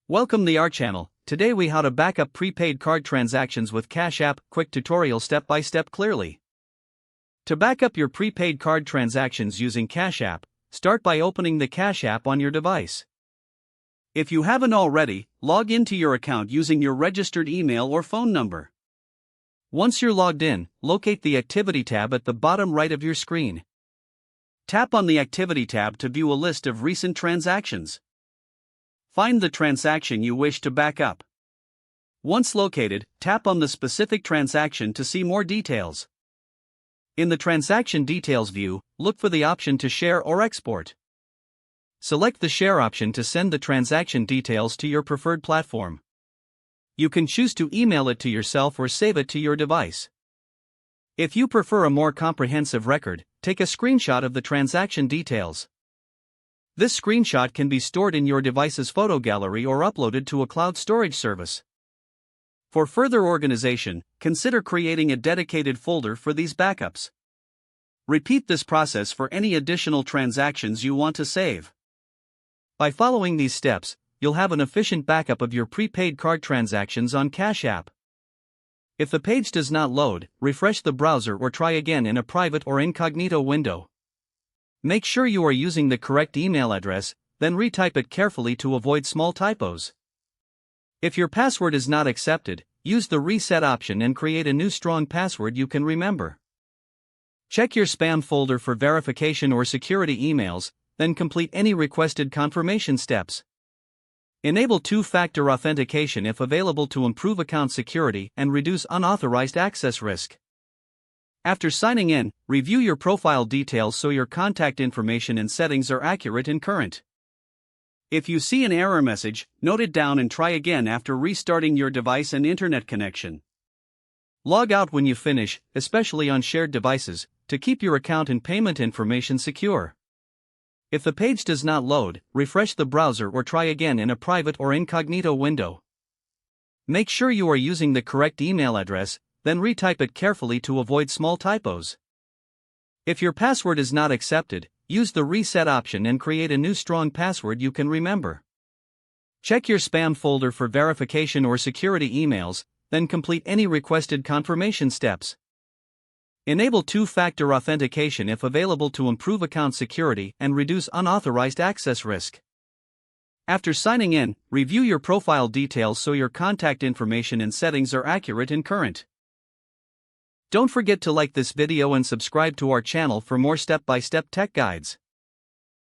Welcome to our channel. Today we how to back up prepaid card transactions with Cash App. Quick tutorial step by step clearly. To back up your prepaid card transactions using Cash App, start by opening the Cash App on your device. If you haven't already, log into your account using your registered email or phone number. Once you're logged in, locate the Activity tab at the bottom right of your screen. Tap on the Activity tab to view a list of recent transactions. Find the transaction you wish to back up. Once located, tap on the specific transaction to see more details. In the Transaction Details view, look for the option to share or export. Select the Share option to send the transaction details to your preferred platform. You can choose to email it to yourself or save it to your device. If you prefer a more comprehensive record, take a screenshot of the transaction details. This screenshot can be stored in your device's photo gallery or uploaded to a cloud storage service. For further organization, consider creating a dedicated folder for these backups. Repeat this process for any additional transactions you want to save. By following these steps, you'll have an efficient backup of your prepaid card transactions on Cash App. If the page does not load, refresh the browser or try again in a private or incognito window. Make sure you are using the correct email address, then retype it carefully to avoid small typos. If your password is not accepted, use the Reset option and create a new strong password you can remember. Check your spam folder for verification or security emails, then complete any requested confirmation steps. Enable two-factor authentication if available to improve account security and reduce unauthorized access risk. After signing in, review your profile details so your contact information and settings are accurate and current. If you see an error message, note it down and try again after restarting your device and internet connection. Log out when you finish, especially on shared devices, to keep your account and payment information secure. If the page does not load, refresh the browser or try again in a private or incognito window. Make sure you are using the correct email address, then retype it carefully to avoid small typos. If your password is not accepted, use the Reset option and create a new strong password you can remember. Check your spam folder for verification or security emails, then complete any requested confirmation steps. Enable two-factor authentication if available to improve account security and reduce unauthorized access risk. After signing in, review your profile details so your contact information and settings are accurate and current. Don't forget to like this video and subscribe to our channel for more step-by-step tech guides.